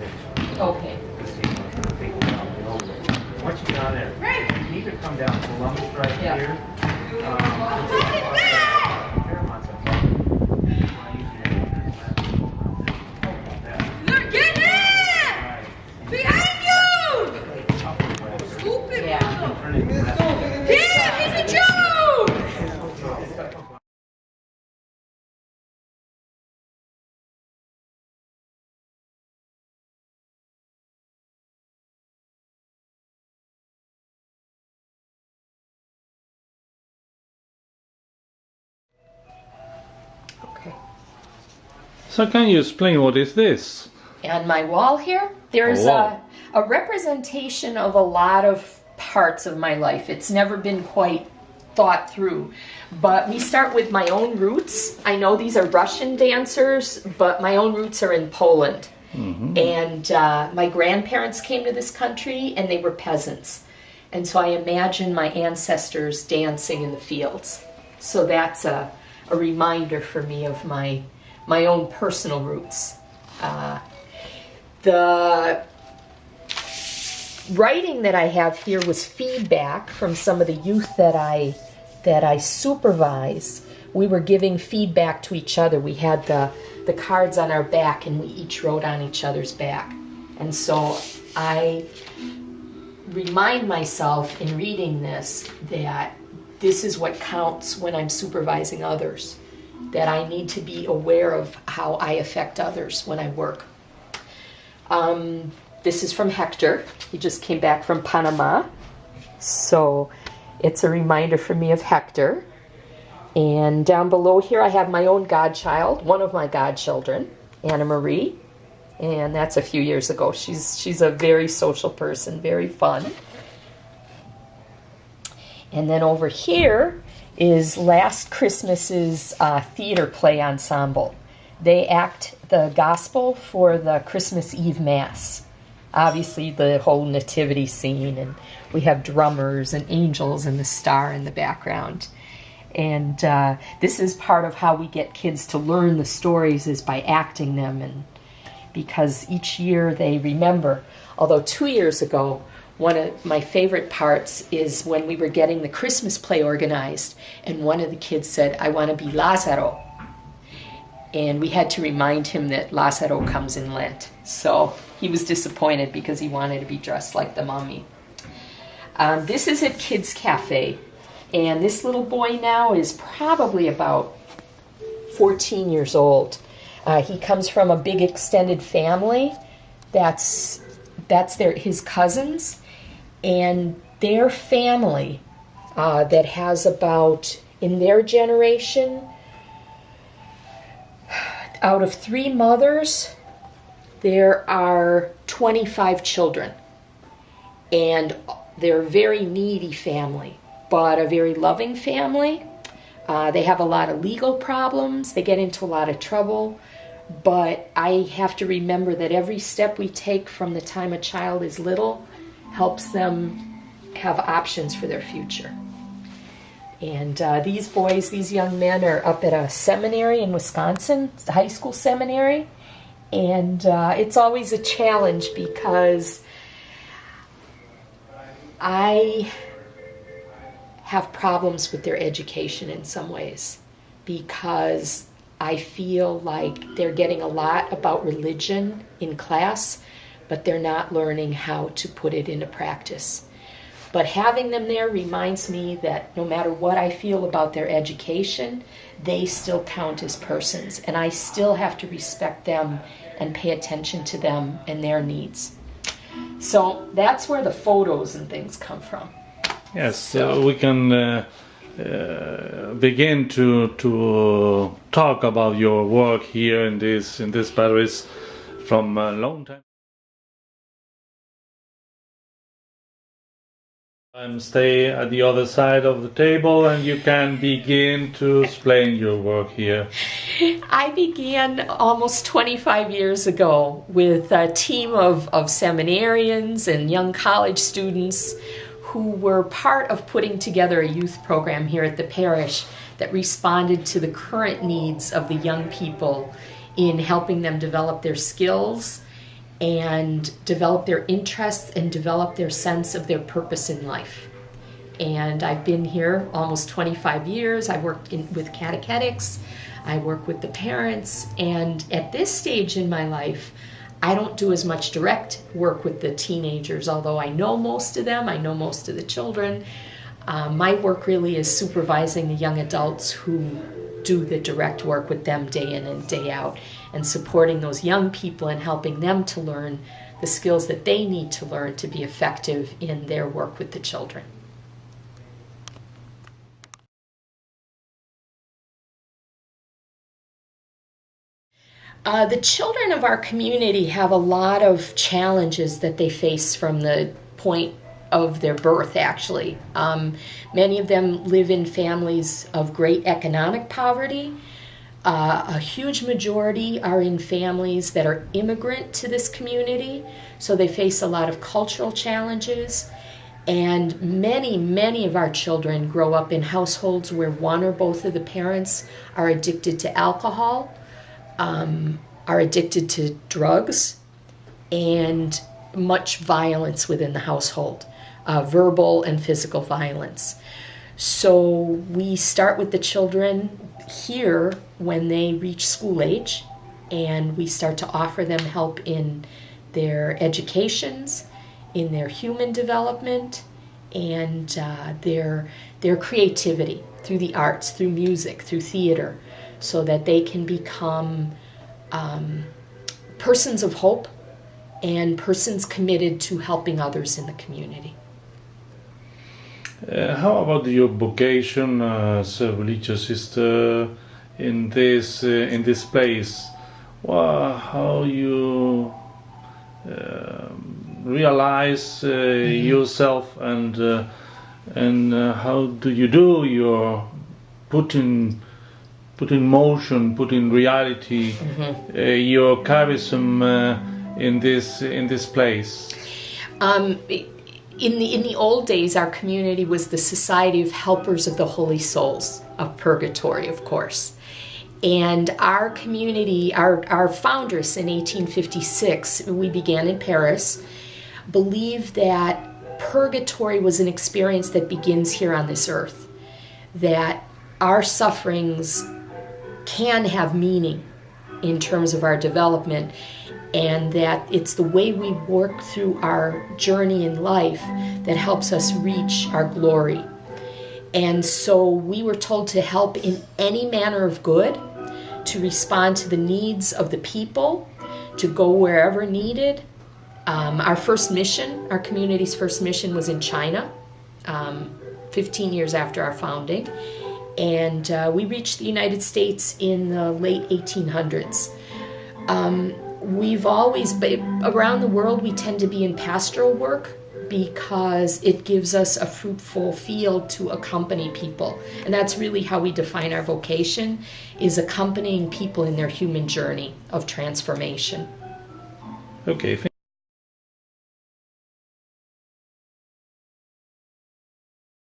picture. Okay. To see what people down below. Once you get on there, you need to come down Columbus right here. Fairmont's above it. Look, get in! Behind you! Stupid mother! Yeah, he's a joke! Okay. So can you explain what is this? On my wall here, there's wall. a representation of a lot of parts of my life. It's never been quite thought through. But we start with my own roots. I know these are Russian dancers, but my own roots are in Poland. Mm-hmm. And my grandparents came to this country and they were peasants. And so I imagine my ancestors dancing in the fields. So that's a reminder for me of my own personal roots. The writing that I have here was feedback from some of the youth that I supervise. We were giving feedback to each other. We had the cards on our back and we each wrote on each other's back. And so I remind myself in reading this that this is what counts when I'm supervising others, that I need to be aware of how I affect others when I work. This is from Hector. He just came back from Panama. So it's a reminder for me of Hector. And down below here I have my own godchild, one of my godchildren, Anna Marie. And that's a few years ago. She's a very social person, very fun. And then over here is last Christmas's theater play ensemble. They act the gospel for the Christmas Eve Mass. Obviously the whole nativity scene, and we have drummers and angels and the star in the background. And this is part of how we get kids to learn the stories, is by acting them, and because each year they remember. Although 2 years ago, one of my favorite parts is when we were getting the Christmas play organized, and one of the kids said, "I want to be Lazaro." And we had to remind him that Lazaro comes in Lent. So he was disappointed because he wanted to be dressed like the mummy. This is at Kids Cafe. And this little boy now is probably about 14 years old. He comes from a big extended family. That's his cousins. And their family that has about, in their generation, out of 3 mothers, there are 25 children. And they're a very needy family, but a very loving family. They have a lot of legal problems. They get into a lot of trouble. But I have to remember that every step we take from the time a child is little helps them have options for their future. And these boys, these young men, are up at a seminary in Wisconsin, it's a high school seminary. And it's always a challenge because I have problems with their education in some ways, because I feel like they're getting a lot about religion in class, but they're not learning how to put it into practice. But having them there reminds me that no matter what I feel about their education, they still count as persons, and I still have to respect them and pay attention to them and their needs. So that's where the photos and things come from. Yes, so we can begin to talk about your work here in this Paris from a long time. Stay at the other side of the table and you can begin to explain your work here. I began almost 25 years ago with a team of seminarians and young college students who were part of putting together a youth program here at the parish that responded to the current needs of the young people in helping them develop their skills and develop their interests and develop their sense of their purpose in life. And I've been here almost 25 years. I worked with catechetics. I work with the parents. And at this stage in my life, I don't do as much direct work with the teenagers, although I know most of them. I know most of the children. My work really is supervising the young adults who do the direct work with them day in and day out, and supporting those young people and helping them to learn the skills that they need to learn to be effective in their work with the children. The children of our community have a lot of challenges that they face from the point of their birth, actually. Many of them live in families of great economic poverty. A huge majority are in families that are immigrant to this community, so they face a lot of cultural challenges. And many of our children grow up in households where one or both of the parents are addicted to alcohol, are addicted to drugs, and much violence within the household, verbal and physical violence. So we start with the children here when they reach school age, and we start to offer them help in their educations, in their human development, and their creativity through the arts, through music, through theater, so that they can become persons of hope and persons committed to helping others in the community. How about your vocation as a religious sister in this place? Well, how you realize yourself, and how do you do your put in motion, put in reality your charism in this place? In the old days, our community was the Society of Helpers of the Holy Souls of Purgatory, of course. And our community, our founders in 1856, we began in Paris, believed that purgatory was an experience that begins here on this earth, that our sufferings can have meaning in terms of our development, and that it's the way we work through our journey in life that helps us reach our glory. And so we were told to help in any manner of good, to respond to the needs of the people, to go wherever needed. Our first mission, our community's first mission, was in China, 15 years after our founding. And we reached the United States in the late 1800s. We've always been around the world. We tend to be in pastoral work because it gives us a fruitful field to accompany people. And that's really how we define our vocation, is accompanying people in their human journey of transformation. Okay.